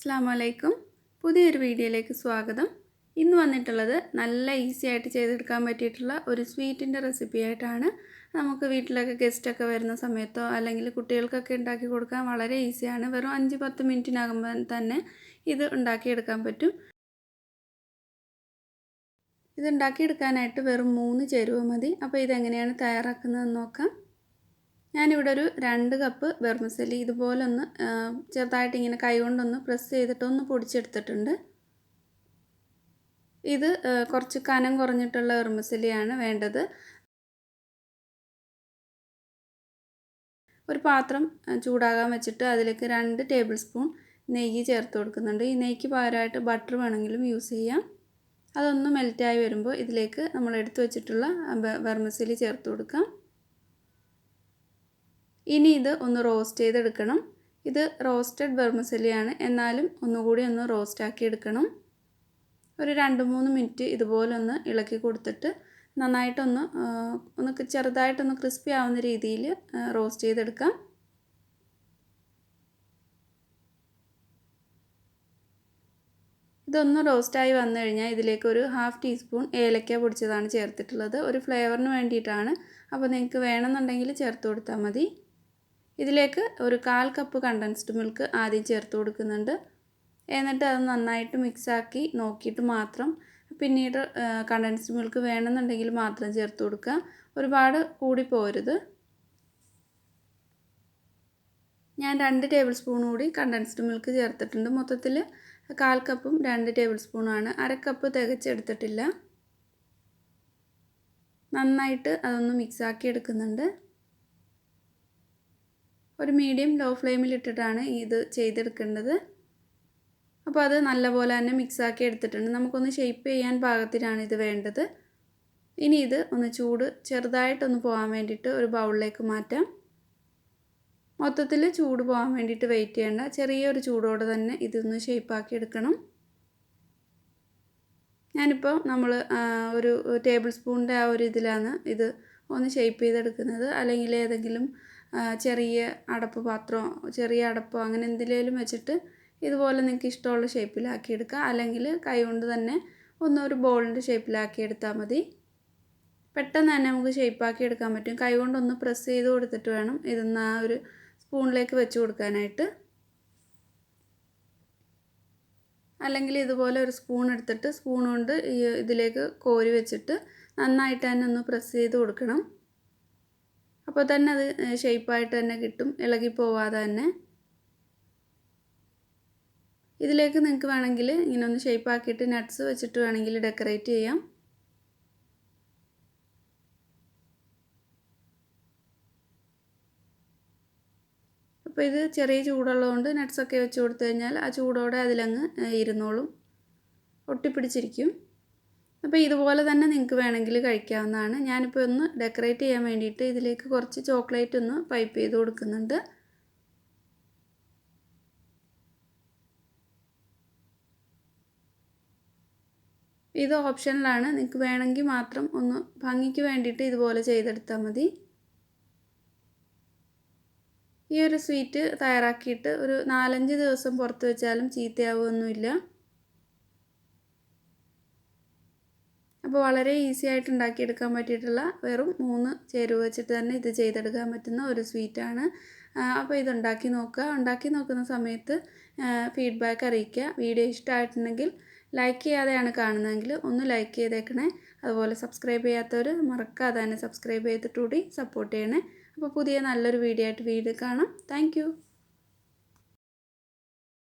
അസ്സലാമു പുതിയൊരു വീഡിയോയിലേക്ക് സ്വാഗതം. ഇന്ന് വന്നിട്ടുള്ളത് നല്ല ഈസി ആയിട്ട് ചെയ്തെടുക്കാൻ പറ്റിയിട്ടുള്ള ഒരു സ്വീറ്റിൻ്റെ റെസിപ്പി ആയിട്ടാണ്. നമുക്ക് വീട്ടിലൊക്കെ ഗസ്റ്റൊക്കെ വരുന്ന സമയത്തോ അല്ലെങ്കിൽ കുട്ടികൾക്കൊക്കെ ഉണ്ടാക്കി കൊടുക്കാൻ വളരെ ഈസിയാണ്. വെറും 5-10 മിനിറ്റിനകം തന്നെ ഇത് ഉണ്ടാക്കിയെടുക്കാൻ പറ്റും. ഇത് ഉണ്ടാക്കിയെടുക്കാനായിട്ട് വെറും 3 ചേരുവ മതി. അപ്പോൾ ഇതെങ്ങനെയാണ് തയ്യാറാക്കുന്നതെന്ന് നോക്കാം. ഞാനിവിടെ ഒരു 2 കപ്പ് വെർമിസെല്ലി ഇതുപോലൊന്ന് ചെറുതായിട്ട് ഇങ്ങനെ കൈകൊണ്ടൊന്ന് പ്രസ് ചെയ്തിട്ടൊന്ന് പൊടിച്ചെടുത്തിട്ടുണ്ട്. ഇത് കുറച്ച് കനം കുറഞ്ഞിട്ടുള്ള വെർമിസെല്ലിയാണ് വേണ്ടത്. ഒരു പാത്രം ചൂടാകാൻ വെച്ചിട്ട് അതിലേക്ക് 2 ടേബിൾ സ്പൂൺ നെയ്യ് ചേർത്ത് കൊടുക്കുന്നുണ്ട്. ഈ നെയ്യ്ക്ക് പകരമായിട്ട് ബട്ടർ വേണമെങ്കിലും യൂസ് ചെയ്യാം. അതൊന്ന് മെൽറ്റായി വരുമ്പോൾ ഇതിലേക്ക് നമ്മൾ എടുത്തു വെച്ചിട്ടുള്ള വെർമിസെല്ലി ചേർത്ത് കൊടുക്കാം. ഇനി ഇത് ഒന്ന് റോസ്റ്റ് ചെയ്തെടുക്കണം. ഇത് റോസ്റ്റഡ് വെർമിസെല്ലിയാണ്, എന്നാലും ഒന്നുകൂടി ഒന്ന് റോസ്റ്റാക്കി എടുക്കണം. ഒരു 2-3 മിനിറ്റ് ഇതുപോലെ ഒന്ന് ഇളക്കി കൊടുത്തിട്ട് നന്നായിട്ടൊന്ന് ചെറുതായിട്ടൊന്ന് ക്രിസ്പി ആവുന്ന രീതിയിൽ റോസ്റ്റ് ചെയ്തെടുക്കാം. ഇതൊന്ന് റോസ്റ്റായി വന്നു കഴിഞ്ഞാൽ ഇതിലേക്ക് ഒരു 1/2 ടീസ്പൂൺ ഏലക്ക പൊടിച്ചതാണ് ചേർത്തിട്ടുള്ളത്. ഒരു ഫ്ലേവറിന് വേണ്ടിയിട്ടാണ്. അപ്പോൾ നിങ്ങൾക്ക് വേണമെന്നുണ്ടെങ്കിൽ ചേർത്ത് കൊടുത്താൽ മതി. ഇതിലേക്ക് ഒരു 1/4 കപ്പ് കണ്ടൻസ്ഡ് മിൽക്ക് ആദ്യം ചേർത്ത് കൊടുക്കുന്നുണ്ട്. എന്നിട്ട് അത് നന്നായിട്ട് മിക്സാക്കി നോക്കിയിട്ട് മാത്രം പിന്നീട് കണ്ടൻസ്ഡ് മിൽക്ക് വേണമെന്നുണ്ടെങ്കിൽ മാത്രം ചേർത്ത് കൊടുക്കുക. ഒരുപാട് കൂടി പോരുത്. ഞാൻ 2 ടേബിൾ സ്പൂൺ കൂടി കണ്ടൻസ്ഡ് മിൽക്ക് ചേർത്തിട്ടുണ്ട്. മൊത്തത്തിൽ 1/4 കപ്പും 2 ടേബിൾ സ്പൂണാണ്. 1/2 കപ്പ് തികച്ചെടുത്തിട്ടില്ല. നന്നായിട്ട് അതൊന്ന് മിക്സാക്കി എടുക്കുന്നുണ്ട്. ഒരു മീഡിയം ലോ ഫ്ലെയിമിൽ ഇട്ടിട്ടാണ് ഇത് ചെയ്തെടുക്കേണ്ടത്. അപ്പോൾ അത് നല്ലപോലെ തന്നെ മിക്സാക്കി എടുത്തിട്ടുണ്ട്. നമുക്കൊന്ന് ഷേപ്പ് ചെയ്യാൻ പാകത്തിനാണ് ഇത് വേണ്ടത്. ഇനി ഇത് ഒന്ന് ചെറുതായിട്ടൊന്ന് പോകാൻ വേണ്ടിയിട്ട് ഒരു ബൗളിലേക്ക് മാറ്റാം. മൊത്തത്തിൽ ചൂട് പോകാൻ വേണ്ടിയിട്ട് വെയിറ്റ് ചെയ്യേണ്ട. ചെറിയൊരു ചൂടോടെ തന്നെ ഇതൊന്ന് ഷേപ്പാക്കി എടുക്കണം. ഞാനിപ്പോൾ നമ്മൾ ഒരു ടേബിൾ സ്പൂണിൻ്റെ ആ ഒരു ഇതിലാണ് ഇത് ഒന്ന് ഷേപ്പ് ചെയ്തെടുക്കുന്നത്. അല്ലെങ്കിൽ ഏതെങ്കിലും ചെറിയ അടപ്പ് പാത്രമോ ചെറിയ അടപ്പോ അങ്ങനെ എന്തിലേലും വെച്ചിട്ട് ഇതുപോലെ നിങ്ങൾക്ക് ഇഷ്ടമുള്ള ഷേപ്പിലാക്കി എടുക്കുക. അല്ലെങ്കിൽ കൈ കൊണ്ട് തന്നെ ഒരു ബോളിൻ്റെ ഷേപ്പിലാക്കി എടുത്താൽ മതി. പെട്ടെന്ന് തന്നെ നമുക്ക് ഷേപ്പാക്കി എടുക്കാൻ പറ്റും. കൈ കൊണ്ടൊന്ന് പ്രസ് ചെയ്ത് കൊടുത്തിട്ട് വേണം ഇതൊന്ന് ആ ഒരു സ്പൂണിലേക്ക് വെച്ച് കൊടുക്കാനായിട്ട്. അല്ലെങ്കിൽ ഇതുപോലെ ഒരു സ്പൂൺ എടുത്തിട്ട് സ്പൂൺ കൊണ്ട് ഇതിലേക്ക് കോരി വെച്ചിട്ട് നന്നായിട്ട് തന്നെ ഒന്ന് പ്രസ് ചെയ്ത് കൊടുക്കണം. അപ്പോൾ തന്നെ അത് ഷേപ്പായിട്ട് തന്നെ കിട്ടും, ഇളകി പോവാതെ തന്നെ. ഇതിലേക്ക് നിങ്ങൾക്ക് വേണമെങ്കിൽ ഇങ്ങനെ ഒന്ന് ഷേപ്പാക്കിയിട്ട് നട്ട്സ് വെച്ചിട്ട് വേണമെങ്കിൽ ഡെക്കറേറ്റ് ചെയ്യാം. അപ്പോൾ ഇത് ചെറിയ ചൂടുള്ളതുകൊണ്ട് നട്ട്സൊക്കെ വെച്ച് കൊടുത്തു കഴിഞ്ഞാൽ ആ ചൂടോടെ അതിലങ്ങ് ഇരുന്നോളും, ഒട്ടിപ്പിടിച്ചിരിക്കും. അപ്പോൾ ഇതുപോലെ തന്നെ നിങ്ങൾക്ക് വേണമെങ്കിൽ കഴിക്കാവുന്നതാണ്. ഞാനിപ്പോൾ ഒന്ന് ഡെക്കറേറ്റ് ചെയ്യാൻ വേണ്ടിയിട്ട് ഇതിലേക്ക് കുറച്ച് ചോക്ലേറ്റ് ഒന്ന് പൈപ്പ് ചെയ്ത് കൊടുക്കുന്നുണ്ട്. ഇത് ഓപ്ഷനിലാണ്. നിങ്ങൾക്ക് വേണമെങ്കിൽ മാത്രം ഒന്ന് ഭംഗിക്ക് വേണ്ടിയിട്ട് ഇതുപോലെ ചെയ്തെടുത്താൽ മതി. ഈ ഒരു സ്വീറ്റ് തയ്യാറാക്കിയിട്ട് ഒരു 4-5 ദിവസം പുറത്ത് വെച്ചാലും ചീത്തയാവുകയൊന്നുമില്ല. അപ്പോൾ വളരെ ഈസി ആയിട്ട് ഉണ്ടാക്കിയെടുക്കാൻ പറ്റിയിട്ടുള്ള വെറും 3 ചേരുവ വെച്ചിട്ട് തന്നെ ഇത് ചെയ്തെടുക്കാൻ പറ്റുന്ന ഒരു സ്വീറ്റാണ്. അപ്പോൾ ഇത് ഉണ്ടാക്കി നോക്കുന്ന സമയത്ത് ഫീഡ്ബാക്ക് അറിയിക്കുക. വീഡിയോ ഇഷ്ടമായിട്ടുണ്ടെങ്കിൽ ലൈക്ക് ചെയ്യാതെയാണ് കാണുന്നതെങ്കിൽ ഒന്ന് ലൈക്ക് ചെയ്തേക്കണേ. അതുപോലെ സബ്സ്ക്രൈബ് ചെയ്യാത്തവർ മറക്കാതെ തന്നെ സബ്സ്ക്രൈബ് ചെയ്തിട്ടുകൂടി സപ്പോർട്ട് ചെയ്യണേ. അപ്പോൾ പുതിയ നല്ലൊരു വീഡിയോ ആയിട്ട് കാണാം. താങ്ക്